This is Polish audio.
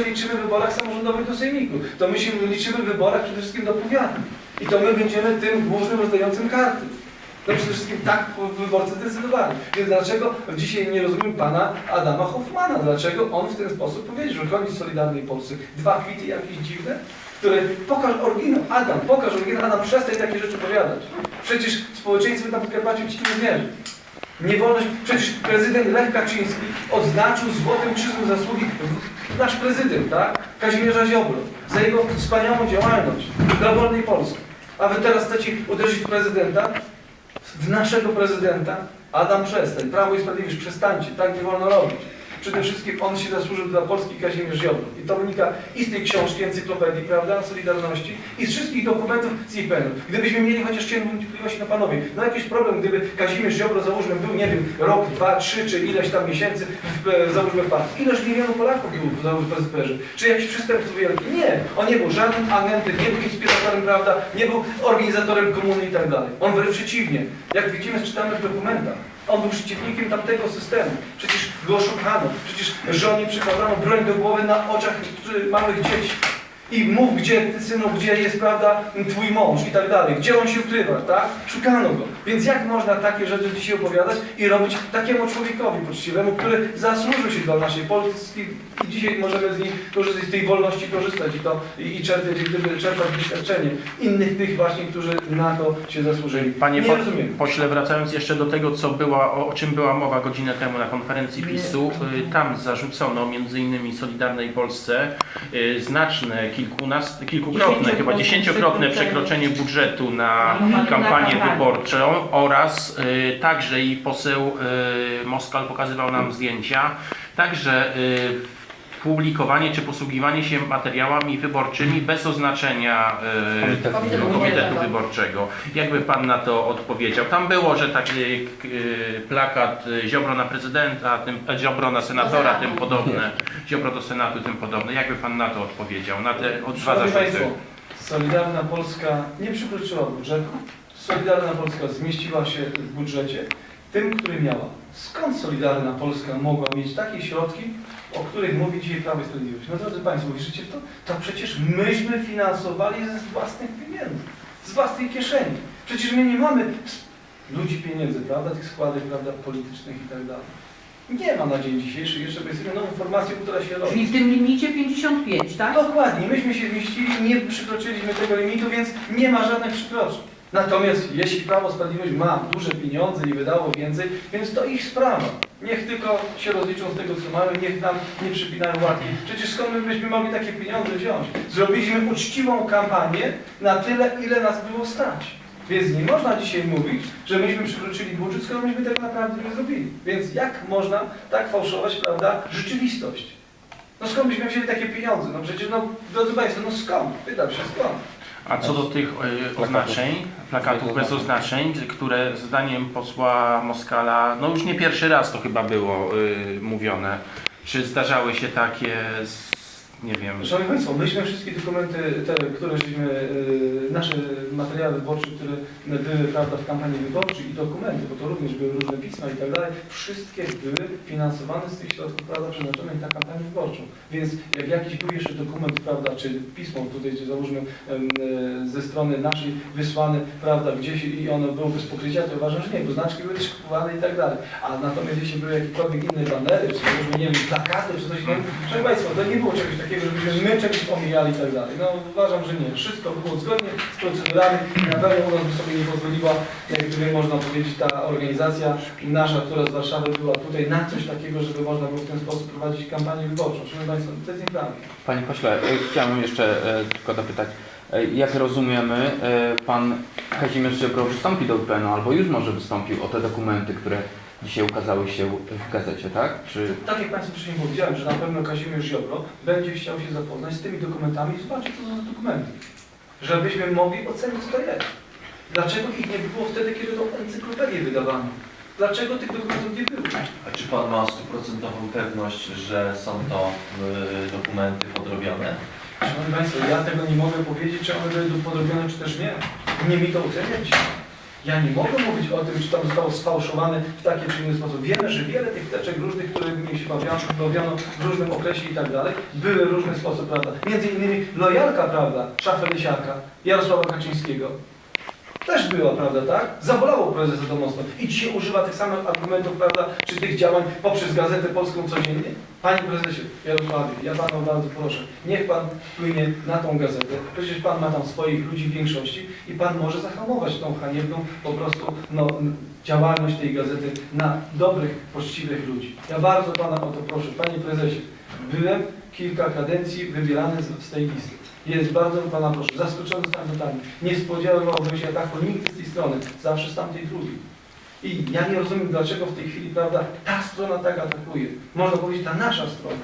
liczymy w wyborach samorządowych do Sejmiku. To my się liczymy w wyborach przede wszystkim do powiatu. I to my będziemy tym głównym rozdającym karty. To przede wszystkim tak wyborcy zdecydowali. Więc dlaczego dzisiaj nie rozumiem pana Adama Hoffmana? Dlaczego on w ten sposób powiedział, że chodzi z Solidarnej Polsce? Dwa kwity jakieś dziwne? Które pokaż oryginał. Adam, pokaż oryginał. Adam, przestań takie rzeczy opowiadać. Przecież społeczeństwo na Podkarpaciu ci nie zmierzy. Nie wolność. Przecież prezydent Lech Kaczyński odznaczył Złotym Krzyżem Zasługi nasz prezydent, tak? Kazimierza Ziobro, za jego wspaniałą działalność dla wolnej Polski. A wy teraz chcecie uderzyć w prezydenta? W naszego prezydenta? Adam, przestań. Prawo i Sprawiedliwość, przestańcie. Tak nie wolno robić. Przede wszystkim on się zasłużył dla Polski Kazimierz Ziobro. I to wynika i z tej książki, encyklopedii, prawda, Solidarności, i z wszystkich dokumentów z IPN-u. Gdybyśmy mieli chociaż cień wątpliwości, no panowie, no jakiś problem, gdyby Kazimierz Ziobro, załóżmy, był, nie wiem, rok, 2, 3, czy ileś tam miesięcy, załóżmy w partii. Ileż milionów Polaków był w PZPR-ze? Czy jakiś przestępstwo wielki? Nie. On nie był żadnym agentem, nie był inspiratorem, prawda, nie był organizatorem komuny i tak dalej. On wręcz przeciwnie. Jak widzimy, czytamy w dokumentach, on był przeciwnikiem tamtego systemu. Przecież go oszukano. Przecież żonie przykładano broń do głowy na oczach małych dzieci. I mów, gdzie, ty synu, gdzie jest, prawda, twój mąż i tak dalej. Gdzie on się ukrywa, tak? Szukano go. Więc jak można takie rzeczy dzisiaj opowiadać i robić takiemu człowiekowi poczciwemu, który zasłużył się dla naszej Polski i dzisiaj możemy z niej korzystać, z tej wolności korzystać i czerpać doświadczenie innych tych właśnie, którzy na to się zasłużyli. Panie pośle, wracając jeszcze do tego, o czym była mowa godzinę temu na konferencji PiS-u, tam zarzucono między innymi Solidarnej Polsce znaczne, kilkukrotne, chyba 10-krotne przekroczenie budżetu na kampanię wyborczą oraz także i poseł Moskal pokazywał nam zdjęcia, także publikowanie czy posługiwanie się materiałami wyborczymi bez oznaczenia Komitetu Wyborczego. Jakby pan na to odpowiedział? Tam było, że taki plakat Ziobro na prezydenta, Ziobro na senatora, tym podobne, Ziobro do Senatu, tym podobne. Jakby pan na to odpowiedział? Na te dwa zarzuty. Solidarna Polska nie przekroczyła budżetu. Solidarna Polska zmieściła się w budżecie tym, który miała. Skąd Solidarna Polska mogła mieć takie środki, o których mówi dzisiaj Prawo i Sprawiedliwość? No drodzy Państwo, wierzycie w to? To przecież myśmy finansowali ze własnych pieniędzy, z własnej kieszeni. Przecież my nie mamy ludzi pieniędzy, prawda, tych składek, prawda, politycznych i tak dalej. Nie ma na dzień dzisiejszy, jeszcze jest nową formacją, która się robi. Czyli w tym limicie 55, tak? Dokładnie, myśmy się zmieścili, nie przekroczyliśmy tego limitu, więc nie ma żadnych przekroczeń. Natomiast jeśli Prawo i Sprawiedliwość ma duże pieniądze i wydało więcej, więc to ich sprawa. Niech tylko się rozliczą z tego, co mają, niech nam nie przypinają łatki. Przecież skąd my byśmy mogli takie pieniądze wziąć? Zrobiliśmy uczciwą kampanię na tyle, ile nas było stać. Więc nie można dzisiaj mówić, że myśmy przekroczyli budżet, skoro myśmy tak naprawdę nie zrobili. Więc jak można tak fałszować, prawda, rzeczywistość? No skąd byśmy wzięli takie pieniądze? No przecież, no drodzy Państwo, no skąd? Pytam się, skąd? A co do tych oznaczeń, plakatów bez oznaczeń, które zdaniem posła Moskala, no już nie pierwszy raz to chyba było mówione, czy zdarzały się takie, nie wiem... Szanowni Państwo, myśmy wszystkie dokumenty, które nasze materiały wyborcze, które były, prawda, w kampanii wyborczej i dokumenty, bo to również były różne pisma i tak dalej, wszystkie były finansowane z tych środków, prawda, przeznaczonych na kampanię wyborczą. Więc jak jakiś był jeszcze dokument, prawda, czy pismo tutaj, czy załóżmy ze strony naszej wysłane, prawda, gdzieś i ono było bez pokrycia, to uważam, że nie, bo znaczki były też kupowane i tak dalej. A natomiast jeśli były jakiekolwiek inne banery, czy załóżmy, nie wiem, plakaty, czy coś innego, szanowni Państwo, to nie było czegoś takiego, żebyśmy my czegoś omijali i tak dalej. No uważam, że nie. Wszystko było zgodnie z procedurami i na pewno u nas by sobie nie pozwoliła, jak gdyby można powiedzieć, ta organizacja nasza, która z Warszawy była tutaj na coś takiego, żeby można było w ten sposób prowadzić kampanię wyborczą. Szanowni Państwo, to jest nieprawda. Panie pośle, chciałem jeszcze tylko dopytać. Jak rozumiemy, pan Kazimierz Ziobro wystąpi do UPN-u, albo już może wystąpił o te dokumenty, które dzisiaj ukazały się w gazecie, tak? Czy... Tak jak Państwu wcześniej powiedziałem, że na pewno Kazimierz Ziobro będzie chciał się zapoznać z tymi dokumentami i zobaczyć, co to za dokumenty. Żebyśmy mogli ocenić, co to jest. Dlaczego ich nie było wtedy, kiedy tą encyklopedię wydawano? Dlaczego tych dokumentów nie było? A czy Pan ma 100% pewność, że są to dokumenty podrobione? Szanowni Państwo, ja tego nie mogę powiedzieć, czy one były podrobione, czy też nie. Nie mi to oceniać. Ja nie mogę mówić o tym, czy tam zostało sfałszowane w taki czy inny sposób. Wiemy, że wiele tych teczek różnych, które mi się bawiano w różnym okresie i tak dalej, były w różny sposób, prawda? Między innymi lojalka, prawda, Szafy-Lysiaka, Jarosława Kaczyńskiego. Też była, prawda, tak? Zabolało prezesa to mocno. I dzisiaj używa tych samych argumentów, prawda, czy tych działań poprzez Gazetę Polską codziennie. Panie prezesie Jarosławie, ja Pana bardzo proszę, niech Pan wpłynie na tą gazetę. Przecież Pan ma tam swoich ludzi w większości i Pan może zahamować tą haniebną po prostu działalność tej gazety na dobrych, poczciwych ludzi. Ja bardzo Pana o to proszę. Panie prezesie, byłem kilka kadencji wybierany z tej listy. Jest bardzo Pana proszę, zaskoczony zostałem totalnie. Nie spodziewałbym się ataku nigdy z tej strony, zawsze z tamtej drugiej. I ja nie rozumiem, dlaczego w tej chwili, prawda, ta strona tak atakuje. Można powiedzieć, ta nasza strona.